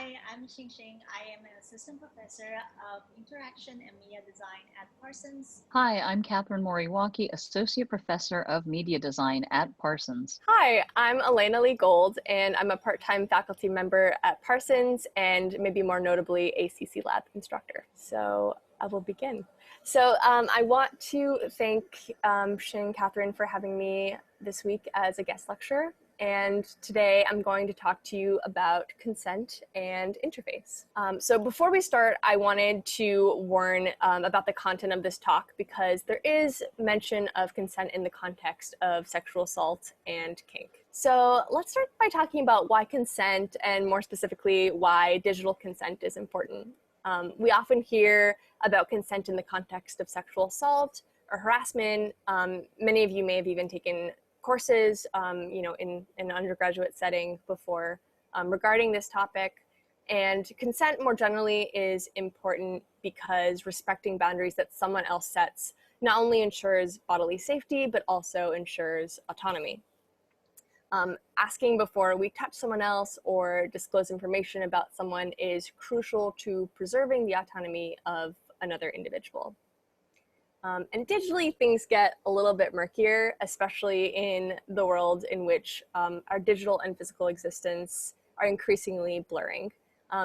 Hi, I'm Xing. I am an assistant professor of interaction and media design at Parsons. Hi, I'm Catherine Moriwaki, associate professor of media design at Parsons. Hi, I'm Elena Lee Gold, and I'm a part-time faculty member at Parsons, and maybe more notably, a CC Lab instructor. So I will begin. So I want to thank Xing, Catherine, for having me this week as a guest lecturer. And today I'm going to talk to you about consent and interface. So before we start, I wanted to warn about the content of this talk because there is mention of consent in the context of sexual assault and kink. So let's start by talking about why consent, and more specifically, why digital consent is important. We often hear about consent in the context of sexual assault or harassment. Many of you may have even taken courses, in an undergraduate setting before regarding this topic. And consent more generally is important because respecting boundaries that someone else sets not only ensures bodily safety, but also ensures autonomy. Asking before we touch someone else or disclose information about someone is crucial to preserving the autonomy of another individual. And digitally, things get a little bit murkier, especially in the world in which our digital and physical existence are increasingly blurring.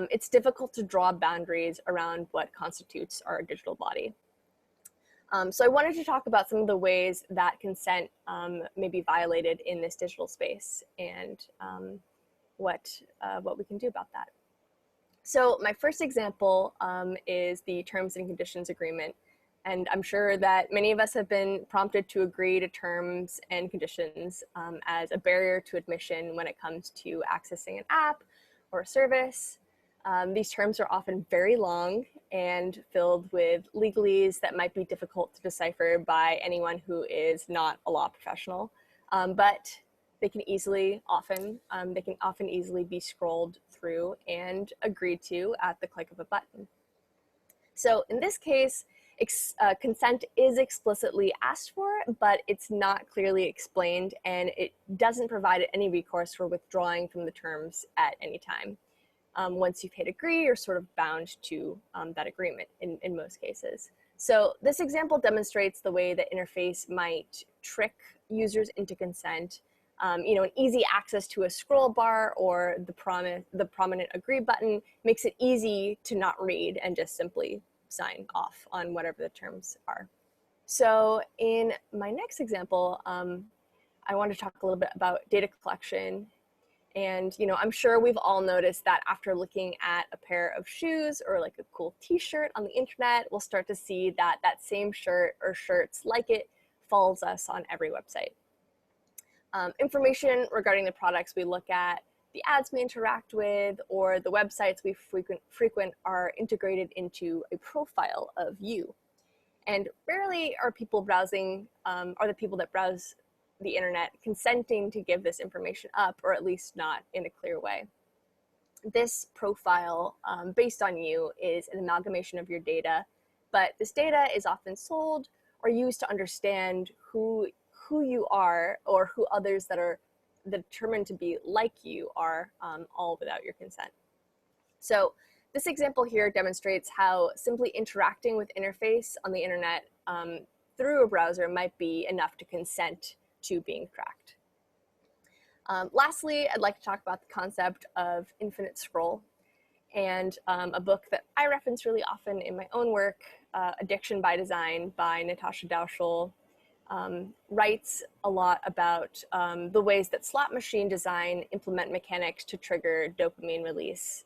It's difficult to draw boundaries around what constitutes our digital body. So I wanted to talk about some of the ways that consent may be violated in this digital space and what we can do about that. So my first example is the Terms and Conditions Agreement. And I'm sure that many of us have been prompted to agree to terms and conditions as a barrier to admission when it comes to accessing an app or a service. These terms are often very long and filled with legalese that might be difficult to decipher by anyone who is not a law professional, but they can often easily be scrolled through and agreed to at the click of a button. So in this case, consent is explicitly asked for, but it's not clearly explained, and it doesn't provide any recourse for withdrawing from the terms at any time. Once you've hit agree, you're sort of bound to that agreement in most cases. So this example demonstrates the way that interface might trick users into consent. An easy access to a scroll bar or the prominent agree button makes it easy to not read and just simply sign off on whatever the terms are. So in my next example, I want to talk a little bit about data collection. And I'm sure we've all noticed that after looking at a pair of shoes or like a cool t-shirt on the internet, we'll start to see that that same shirt or shirts like it follows us on every website. Information regarding the products we look at, the ads we interact with, or the websites we frequent are integrated into a profile of you. And rarely are people browsing, are the people that browse the internet consenting to give this information up, or at least not in a clear way. This profile based on you is an amalgamation of your data, but this data is often sold or used to understand who you are or who others that are determined to be like you are, all without your consent. So this example here demonstrates how simply interacting with interface on the internet through a browser might be enough to consent to being tracked. Lastly, I'd like to talk about the concept of infinite scroll, and a book that I reference really often in my own work, Addiction by Design by Natasha Dauschel, writes a lot about the ways that slot machine design implement mechanics to trigger dopamine release,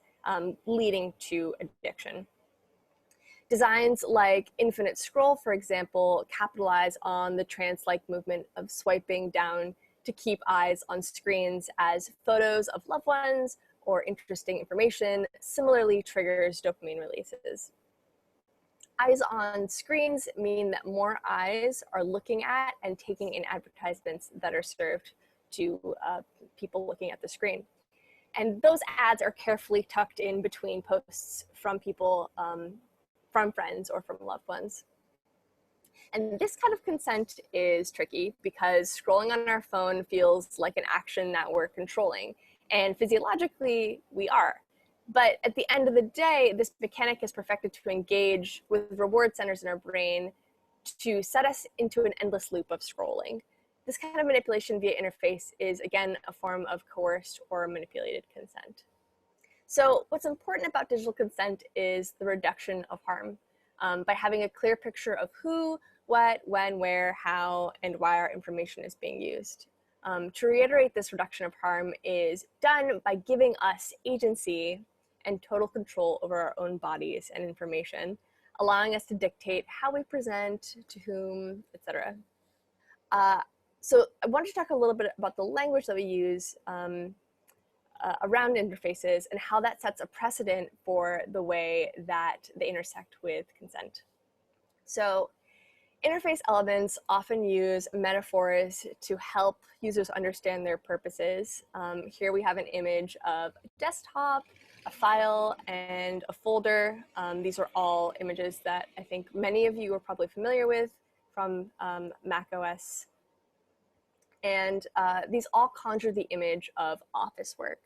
leading to addiction. Designs like infinite scroll, for example, capitalize on the trance-like movement of swiping down to keep eyes on screens as photos of loved ones or interesting information similarly triggers dopamine releases. Eyes on screens mean that more eyes are looking at and taking in advertisements that are served to people looking at the screen. And those ads are carefully tucked in between posts from people, from friends or from loved ones. And this kind of consent is tricky because scrolling on our phone feels like an action that we're controlling. And physiologically, we are. But at the end of the day, this mechanic is perfected to engage with reward centers in our brain to set us into an endless loop of scrolling. This kind of manipulation via interface is, again, a form of coerced or manipulated consent. So what's important about digital consent is the reduction of harm by having a clear picture of who, what, when, where, how, and why our information is being used. To reiterate, this reduction of harm is done by giving us agency and total control over our own bodies and information, allowing us to dictate how we present, to whom, etc. So I wanted to talk a little bit about the language that we use around interfaces and how that sets a precedent for the way that they intersect with consent. So interface elements often use metaphors to help users understand their purposes. Here we have an image of a desktop, a file, and a folder. These are all images that I think many of you are probably familiar with from Mac OS. And these all conjure the image of office work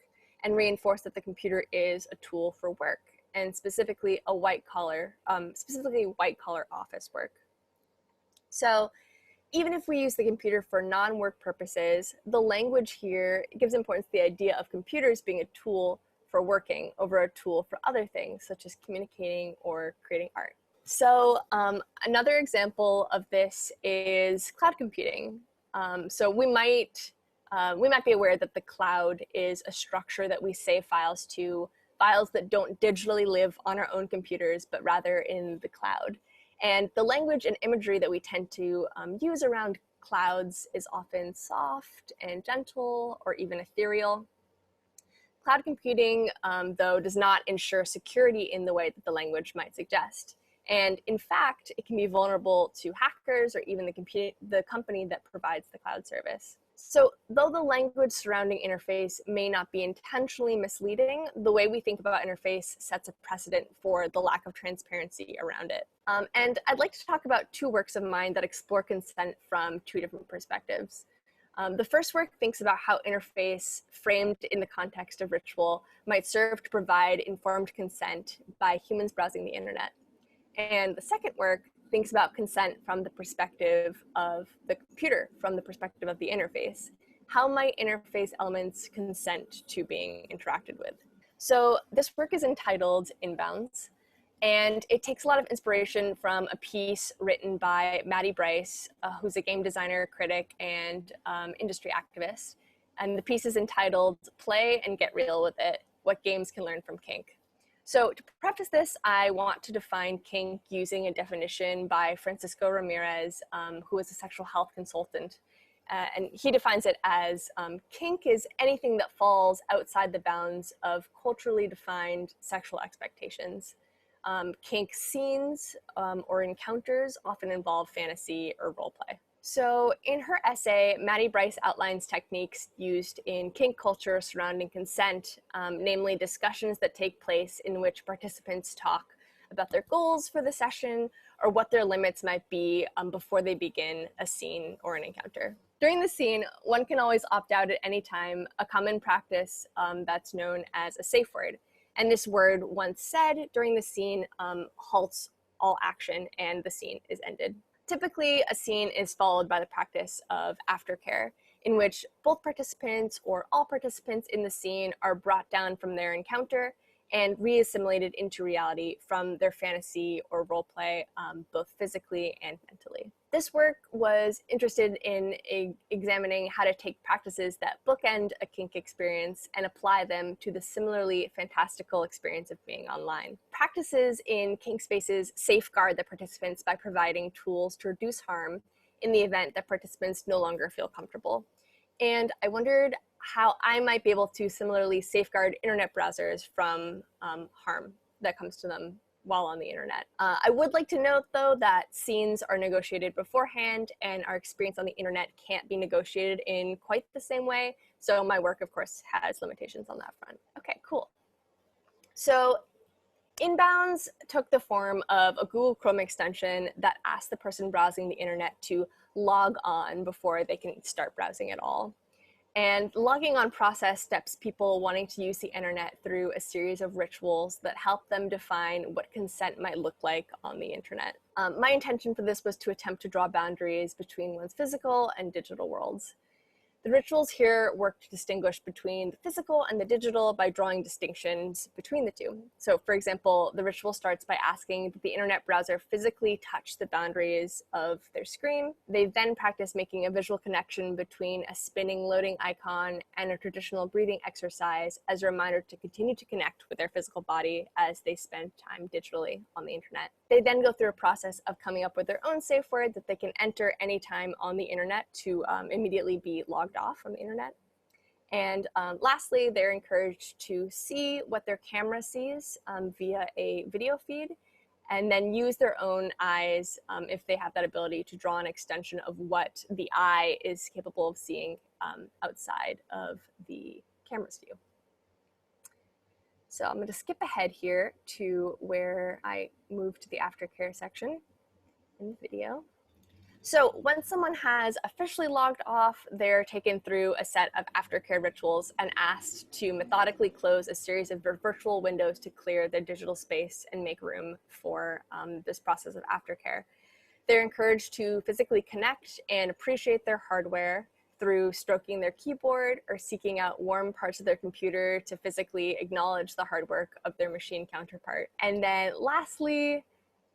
and reinforce that the computer is a tool for work, and specifically white collar office work. So even if we use the computer for non-work purposes, the language here gives importance to the idea of computers being a tool for working over a tool for other things, such as communicating or creating art. So another example of this is cloud computing. So we might be aware that the cloud is a structure that we save files to, files that don't digitally live on our own computers, but rather in the cloud. And the language and imagery that we tend to use around clouds is often soft and gentle or even ethereal. Cloud computing, though, does not ensure security in the way that the language might suggest. And in fact, it can be vulnerable to hackers or even the company that provides the cloud service. So though the language surrounding interface may not be intentionally misleading, the way we think about interface sets a precedent for the lack of transparency around it. And I'd like to talk about two works of mine that explore consent from two different perspectives. The first work thinks about how interface, framed in the context of ritual, might serve to provide informed consent by humans browsing the internet. And the second work thinks about consent from the perspective of the computer, from the perspective of the interface. How might interface elements consent to being interacted with? So this work is entitled Inbounds, and it takes a lot of inspiration from a piece written by Maddie Bryce, who's a game designer, critic, and industry activist. And the piece is entitled Play and Get Real with It, What Games Can Learn from Kink. So to preface this, I want to define kink using a definition by Francisco Ramirez, who is a sexual health consultant. And he defines it as kink is anything that falls outside the bounds of culturally defined sexual expectations. Kink scenes or encounters often involve fantasy or roleplay. So in her essay, Maddie Bryce outlines techniques used in kink culture surrounding consent, namely discussions that take place in which participants talk about their goals for the session or what their limits might be before they begin a scene or an encounter. During the scene, one can always opt out at any time, a common practice that's known as a safe word. And this word, once said during the scene, halts all action and the scene is ended. Typically, a scene is followed by the practice of aftercare, in which both participants or all participants in the scene are brought down from their encounter and re-assimilated into reality from their fantasy or roleplay, both physically and mentally. This work was interested in examining how to take practices that bookend a kink experience and apply them to the similarly fantastical experience of being online. Practices in kink spaces safeguard the participants by providing tools to reduce harm in the event that participants no longer feel comfortable. And I wondered how I might be able to similarly safeguard internet browsers from harm that comes to them while on the internet. I would like to note, though, that scenes are negotiated beforehand and our experience on the internet can't be negotiated in quite the same way. So my work, of course, has limitations on that front. Okay, cool. So Inbounds took the form of a Google Chrome extension that asked the person browsing the internet to log on before they can start browsing at all. And logging on process steps people wanting to use the internet through a series of rituals that help them define what consent might look like on the internet. My intention for this was to attempt to draw boundaries between one's physical and digital worlds. The rituals here work to distinguish between the physical and the digital by drawing distinctions between the two. So for example, the ritual starts by asking that the internet browser physically touch the boundaries of their screen. They then practice making a visual connection between a spinning loading icon and a traditional breathing exercise as a reminder to continue to connect with their physical body as they spend time digitally on the internet. They then go through a process of coming up with their own safe word that they can enter anytime on the internet to immediately be logged off from the internet. And lastly, they're encouraged to see what their camera sees via a video feed, and then use their own eyes if they have that ability to draw an extension of what the eye is capable of seeing outside of the camera's view. So I'm going to skip ahead here to where I move to the aftercare section in the video. So when someone has officially logged off, they're taken through a set of aftercare rituals and asked to methodically close a series of virtual windows to clear their digital space and make room for this process of aftercare. They're encouraged to physically connect and appreciate their hardware through stroking their keyboard or seeking out warm parts of their computer to physically acknowledge the hard work of their machine counterpart. And then lastly,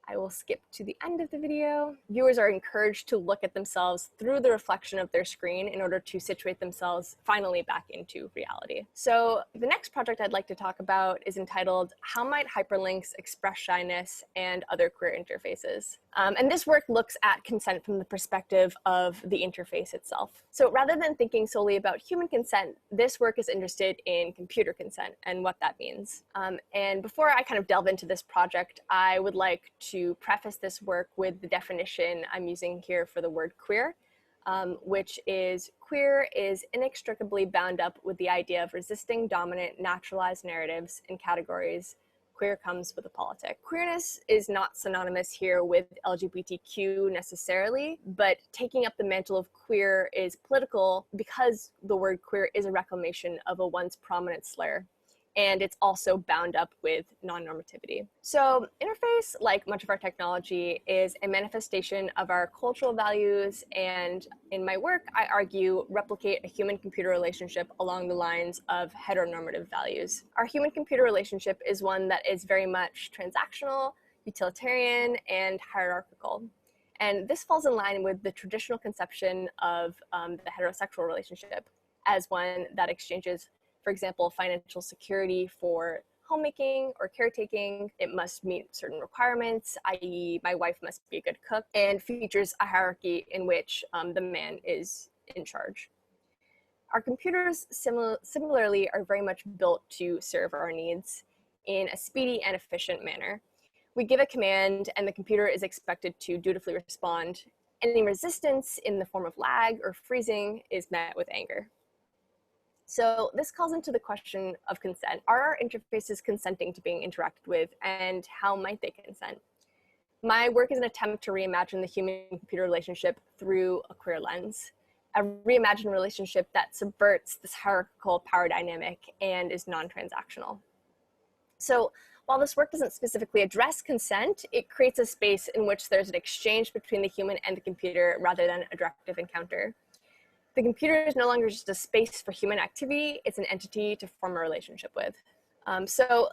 I will skip to the end of the video. Viewers are encouraged to look at themselves through the reflection of their screen in order to situate themselves finally back into reality. So the next project I'd like to talk about is entitled How Might Hyperlinks Express Shyness and Other Queer Interfaces? And this work looks at consent from the perspective of the interface itself. So rather than thinking solely about human consent, this work is interested in computer consent and what that means. And before I kind of delve into this project, I would like to preface this work with the definition I'm using here for the word queer, which is queer is inextricably bound up with the idea of resisting dominant naturalized narratives and categories. Queer comes with a politic. Queerness is not synonymous here with LGBTQ necessarily, but taking up the mantle of queer is political because the word queer is a reclamation of a once prominent slur, and it's also bound up with non-normativity. So interface, like much of our technology, is a manifestation of our cultural values, and in my work, I argue replicate a human-computer relationship along the lines of heteronormative values. Our human-computer relationship is one that is very much transactional, utilitarian, and hierarchical. And this falls in line with the traditional conception of the heterosexual relationship as one that exchanges, for example, financial security for homemaking or caretaking. It must meet certain requirements, i.e. my wife must be a good cook, and features a hierarchy in which the man is in charge. Our computers similarly are very much built to serve our needs in a speedy and efficient manner. We give a command and the computer is expected to dutifully respond. Any resistance in the form of lag or freezing is met with anger. So this calls into the question of consent. Are our interfaces consenting to being interacted with, and how might they consent? My work is an attempt to reimagine the human-computer relationship through a queer lens, a reimagined relationship that subverts this hierarchical power dynamic and is non-transactional. So while this work doesn't specifically address consent, it creates a space in which there's an exchange between the human and the computer rather than a directive encounter. The computer is no longer just a space for human activity, it's an entity to form a relationship with. So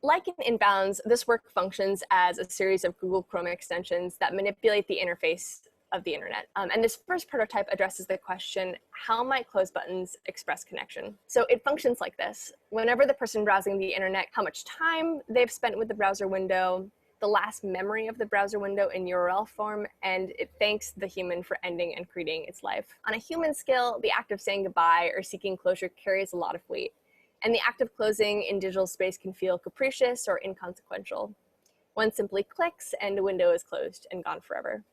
like in Inbounds, this work functions as a series of Google Chrome extensions that manipulate the interface of the internet. And this first prototype addresses the question, how might close buttons express connection? So it functions like this. Whenever the person browsing the internet, how much time they've spent with the browser window, the last memory of the browser window in URL form, and it thanks the human for ending and creating its life. On a human scale, the act of saying goodbye or seeking closure carries a lot of weight, and the act of closing in digital space can feel capricious or inconsequential. One simply clicks and a window is closed and gone forever.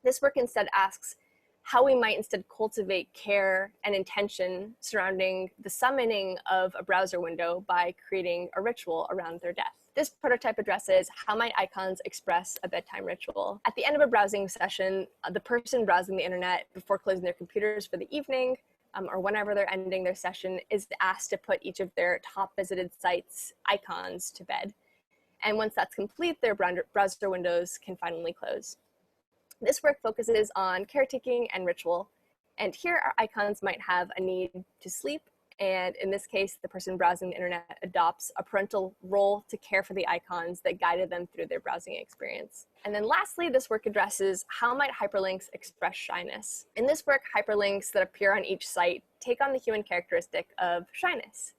This work instead asks how we might instead cultivate care and intention surrounding the summoning of a browser window by creating a ritual around their death. This prototype addresses how might icons express a bedtime ritual. At the end of a browsing session, the person browsing the internet before closing their computers for the evening or whenever they're ending their session, is asked to put each of their top visited sites icons to bed. And once that's complete, their browser windows can finally close. This work focuses on caretaking and ritual. And here our icons might have a need to sleep. And in this case, the person browsing the internet adopts a parental role to care for the icons that guided them through their browsing experience. And then lastly, this work addresses how might hyperlinks express shyness. In this work, hyperlinks that appear on each site take on the human characteristic of shyness.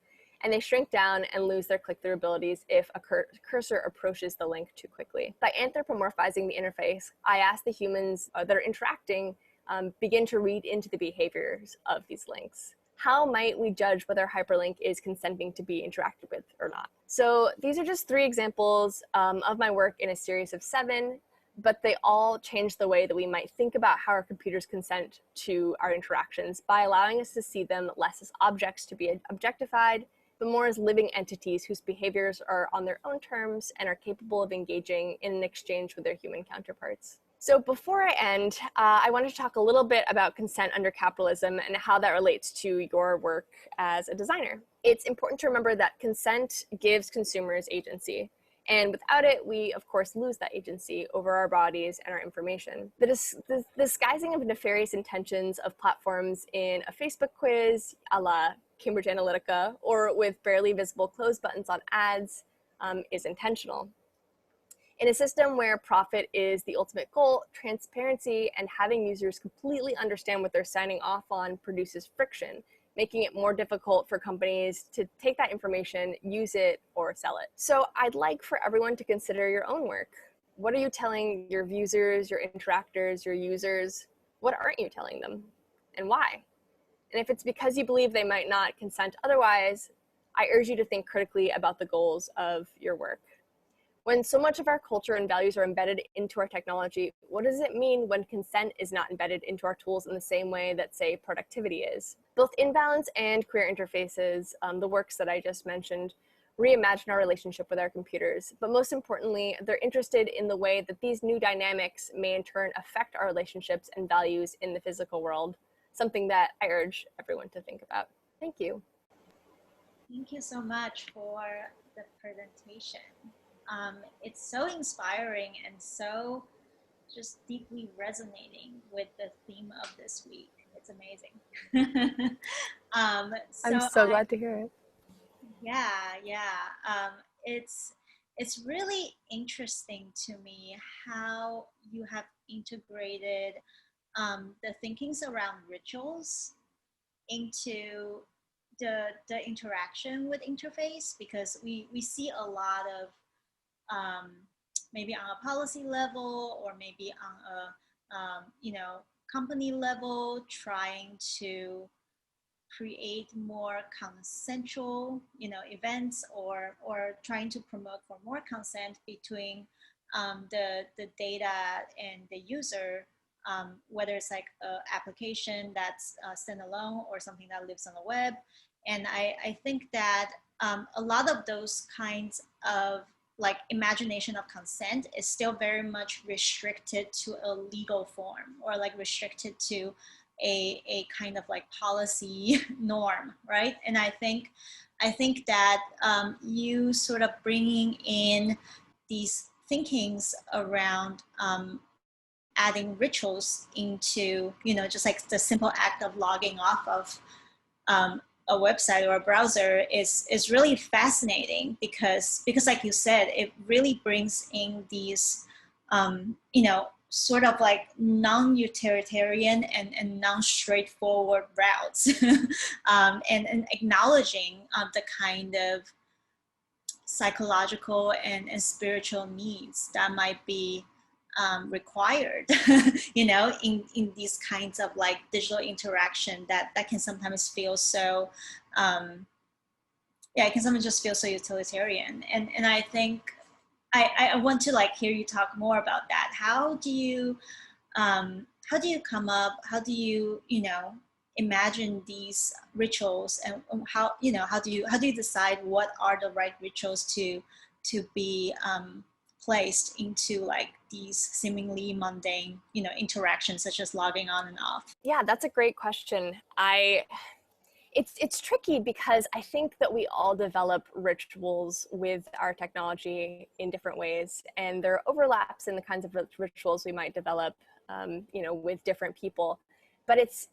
And they shrink down and lose their click-through abilities if a cursor approaches the link too quickly. By anthropomorphizing the interface, I ask the humans that are interacting begin to read into the behaviors of these links. How might we judge whether a hyperlink is consenting to be interacted with or not? So these are just 3 examples of my work in a series of 7, but they all change the way that we might think about how our computers consent to our interactions by allowing us to see them less as objects to be objectified, but more as living entities whose behaviors are on their own terms and are capable of engaging in an exchange with their human counterparts. So before I end, I wanted to talk a little bit about consent under capitalism and how that relates to your work as a designer. It's important to remember that consent gives consumers agency. And without it, we, of course, lose that agency over our bodies and our information. The disguising of nefarious intentions of platforms in a Facebook quiz, a la Cambridge Analytica, or with barely visible close buttons on ads is intentional. In a system where profit is the ultimate goal, transparency and having users completely understand what they're signing off on produces friction, making it more difficult for companies to take that information, use it, or sell it. So I'd like for everyone to consider your own work. What are you telling your users, your interactors, your users? What aren't you telling them, and why? And if it's because you believe they might not consent otherwise, I urge you to think critically about the goals of your work. When so much of our culture and values are embedded into our technology, what does it mean when consent is not embedded into our tools in the same way that, say, productivity is? Both Inbounds and Queer Interfaces, the works that I just mentioned, reimagine our relationship with our computers. But most importantly, they're interested in the way that these new dynamics may in turn affect our relationships and values in the physical world, something that I urge everyone to think about. Thank you. Thank you so much for the presentation. It's so inspiring and so just deeply resonating with the theme of this week. It's amazing. I'm so glad to hear it. Yeah. It's really interesting to me how you have integrated the thinkings around rituals into the interaction with interface, because we see a lot of maybe on a policy level or maybe on a company level, trying to create more consensual events or trying to promote for more consent between the data and the user, whether it's like an application that's standalone or something that lives on the web. And I think that a lot of those kinds of like imagination of consent is still very much restricted to a legal form, or like restricted to a kind of like policy norm, right? And I think that you sort of bringing in these thinkings around adding rituals into, just like the simple act of logging off of a website or a browser is really fascinating, because like you said, it really brings in these sort of like non-utilitarian and non-straightforward routes, and acknowledging the kind of psychological and spiritual needs that might be required, in these kinds of like digital interaction that can sometimes feel so, it can sometimes just feel so utilitarian. And I think I want to like hear you talk more about that. How do you come up? How do you imagine these rituals, and how do you decide what are the right rituals to be placed into like these seemingly mundane, interactions such as logging on and off? Yeah, that's a great question. It's tricky because I think that we all develop rituals with our technology in different ways, and there are overlaps in the kinds of rituals we might develop, with different people. But it's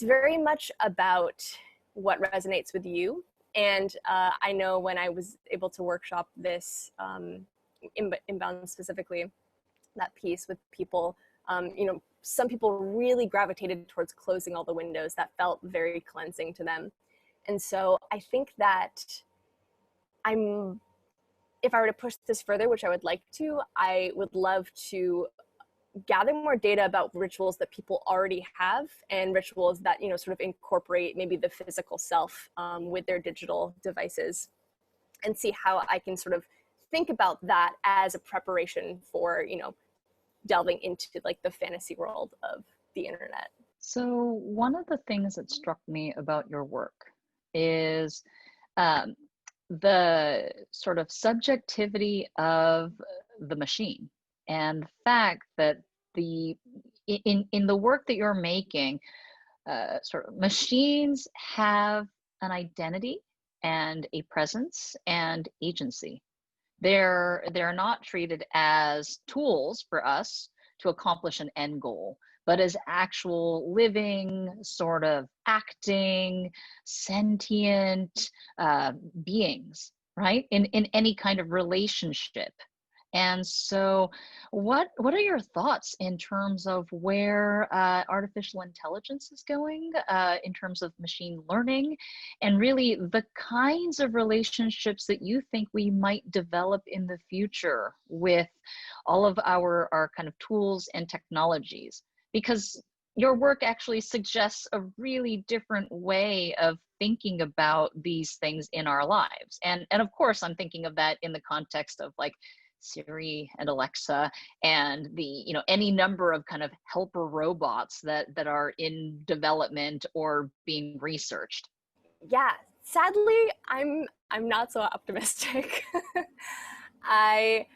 very much about what resonates with you. And I know when I was able to workshop this inbound specifically, that piece with people, some people really gravitated towards closing all the windows. That felt very cleansing to them. And so I think that if I were to push this further, which I would like to, I would love to gather more data about rituals that people already have, and rituals that, sort of incorporate maybe the physical self with their digital devices, and see how I can sort of think about that as a preparation for, delving into like the fantasy world of the internet. So one of the things that struck me about your work is the sort of subjectivity of the machine, and the fact that in the work that you're making, sort of machines have an identity and a presence and agency. They're not treated as tools for us to accomplish an end goal, but as actual living, sort of acting, sentient beings, right? In any kind of relationship. And so what are your thoughts in terms of where artificial intelligence is going, in terms of machine learning, and really the kinds of relationships that you think we might develop in the future with all of our kind of tools and technologies? Because your work actually suggests a really different way of thinking about these things in our lives. And of course, I'm thinking of that in the context of like Siri and Alexa and the, any number of kind of helper robots that are in development or being researched. Yeah, sadly, I'm not so optimistic. I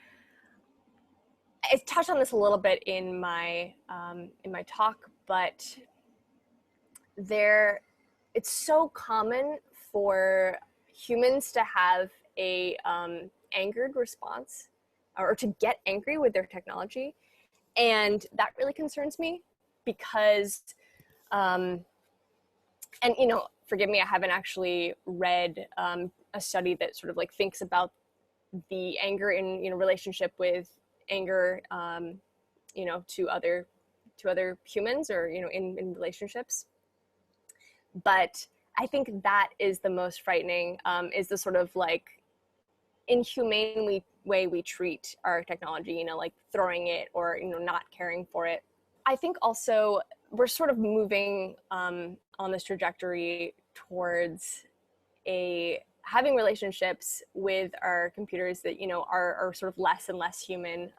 touched on this a little bit in my talk, but it's so common for humans to have a angered response, or to get angry with their technology. And that really concerns me because, forgive me, I haven't actually read a study that sort of like thinks about the anger in, relationship with anger, to other humans, or, in relationships. But I think that is the most frightening, is the sort of like inhumane way we treat our technology, like throwing it or, not caring for it. I think also we're sort of moving on this trajectory towards having relationships with our computers that, are sort of less and less human.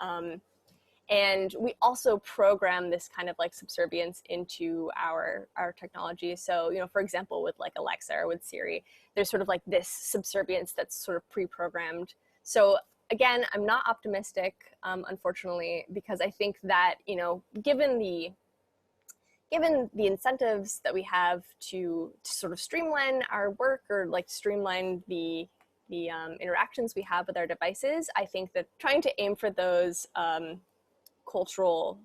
And we also program this kind of like subservience into our technology. So, for example, with like Alexa or with Siri, there's sort of like this subservience that's sort of pre-programmed. So again, I'm not optimistic, unfortunately, because I think that, given the incentives that we have to sort of streamline our work, or like streamline the interactions we have with our devices, I think that trying to aim for those cultural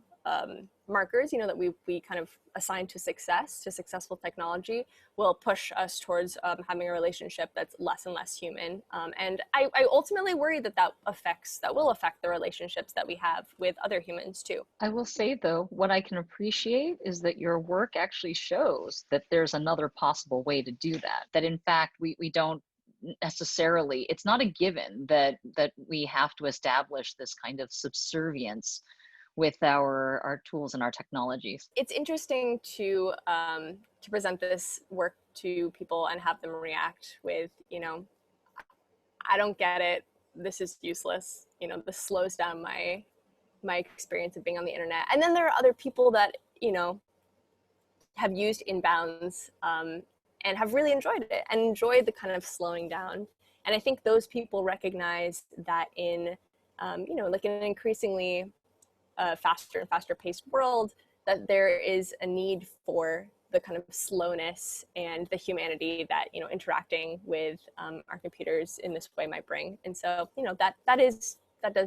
markers, that we kind of assign to successful technology, will push us towards having a relationship that's less and less human. And I ultimately worry that will affect the relationships that we have with other humans too. I will say though, what I can appreciate is that your work actually shows that there's another possible way to do that. That in fact, we don't necessarily, it's not a given that we have to establish this kind of subservience with our tools and our technologies. It's interesting to present this work to people and have them react with, I don't get it. This is useless. This slows down my experience of being on the internet. And then there are other people that, have used inbounds and have really enjoyed it and enjoyed the kind of slowing down. And I think those people recognize that in you know, like in an increasingly faster and faster paced world, that there is a need for the kind of slowness and the humanity that, you know, interacting with our computers in this way might bring. And so, you know, that does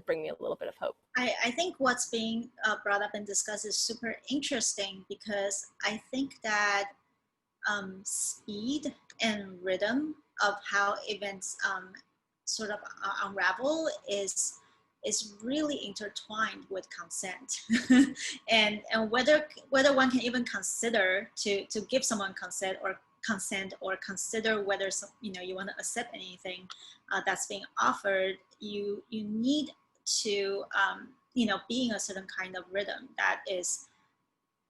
bring me a little bit of hope. I think what's being brought up and discussed is super interesting, because I think that speed and rhythm of how events sort of unravel is really intertwined with consent. and whether one can even consider to give someone consent or consider whether you know, you want to accept anything that's being offered, you need to you know, be in a certain kind of rhythm that is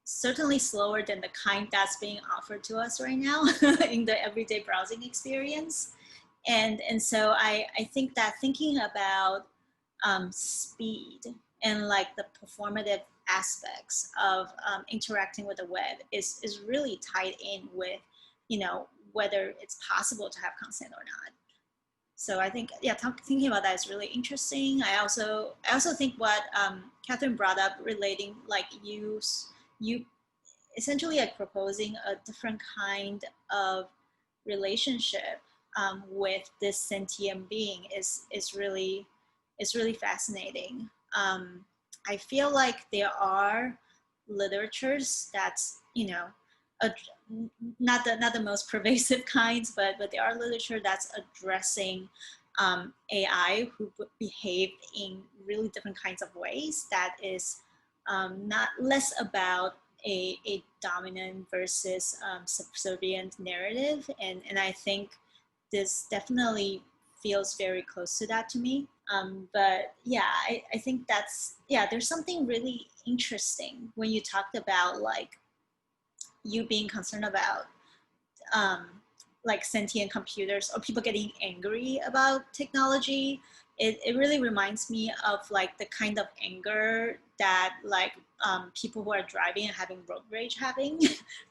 certainly slower than the kind that's being offered to us right now in the everyday browsing experience. And so I think that thinking about speed and like the performative aspects of interacting with the web is really tied in with, you know, whether it's possible to have consent or not. So I think, yeah, thinking about that is really interesting. I also think what Catherine brought up relating, like you essentially like proposing a different kind of relationship with this sentient being is really fascinating. I feel like there are literatures that's, you know, not the most pervasive kinds, but there are literature that's addressing AI who behave in really different kinds of ways that is not less about a dominant versus subservient narrative, and I think this definitely feels very close to that to me. But yeah, I think that's, yeah, there's something really interesting when you talked about like you being concerned about like sentient computers or people getting angry about technology. It really reminds me of like the kind of anger that like people who are driving and having road rage having,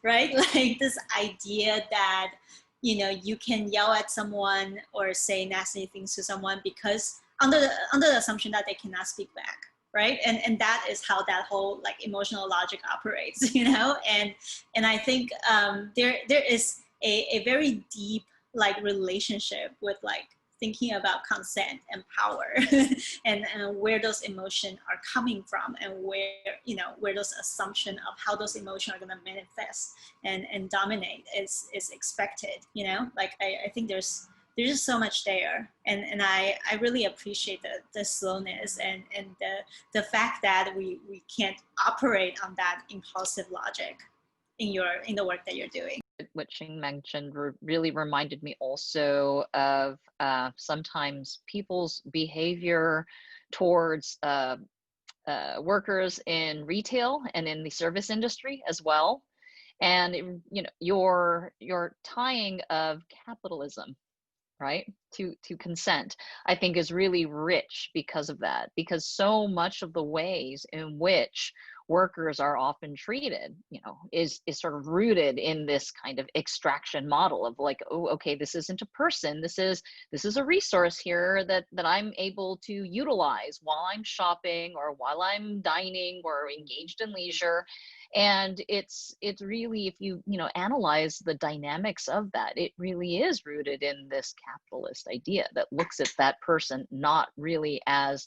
right? Like this idea that, you know, you can yell at someone or say nasty things to someone because under the assumption that they cannot speak back, right? And that is how that whole like emotional logic operates, you know? And I think there is a very deep like relationship with like thinking about consent and power and where those emotions are coming from, and where, you know, where those assumption of how those emotions are going to manifest and dominate is expected, you know? Like I think there's just so much there, and I really appreciate the slowness and the fact that we can't operate on that impulsive logic in the work that you're doing. What Xing mentioned really reminded me also of sometimes people's behavior towards workers in retail and in the service industry as well. And you know, your tying of capitalism, right, to consent, I think is really rich because of that, because so much of the ways in which workers are often treated, you know, is sort of rooted in this kind of extraction model of like, oh, okay, this isn't a person, this is a resource here that I'm able to utilize while I'm shopping or while I'm dining or engaged in leisure. And it's really, if you know, analyze the dynamics of that, it really is rooted in this capitalist idea that looks at that person not really as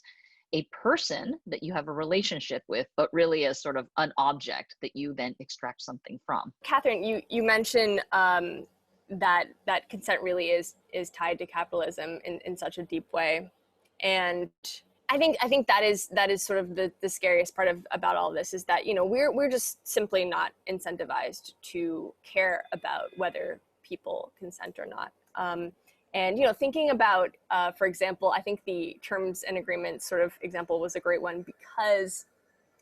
a person that you have a relationship with, but really as sort of an object that you then extract something from. Catherine, you mentioned that consent really is tied to capitalism in such a deep way, and I think that is sort of the scariest part about all this, is that, you know, we're just simply not incentivized to care about whether people consent or not. And, you know, thinking about, for example, I think the terms and agreements sort of example was a great one, because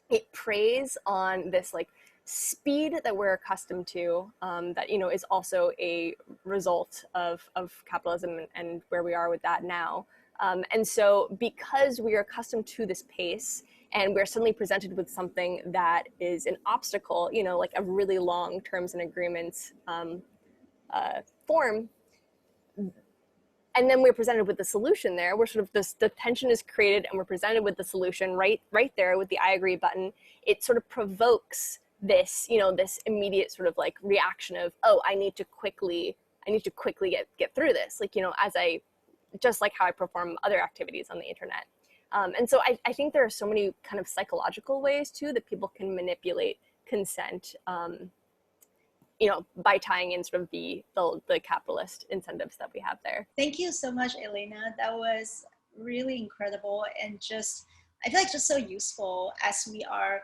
it preys on this like speed that we're accustomed to, that, you know, is also a result of capitalism and where we are with that now. And so because we are accustomed to this pace and we're suddenly presented with something that is an obstacle, you know, like a really long terms and agreements form, and then we're presented with the solution there. We're sort of the tension is created and we're presented with the solution right there with the I agree button. It sort of provokes this, this immediate sort of like reaction of, oh, I need to quickly get through this. Like, just like how I perform other activities on the internet. And so I think there are so many kind of psychological ways too that people can manipulate consent, by tying in sort of the capitalist incentives that we have there. Thank you so much, Elena. That was really incredible, and I feel like just so useful as we are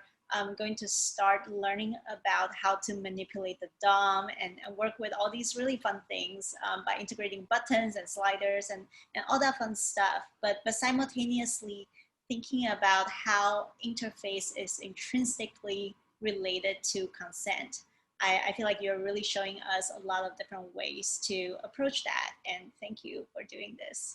going to start learning about how to manipulate the DOM and work with all these really fun things by integrating buttons and sliders and all that fun stuff, but simultaneously thinking about how interface is intrinsically related to consent. I feel like you're really showing us a lot of different ways to approach that, and thank you for doing this.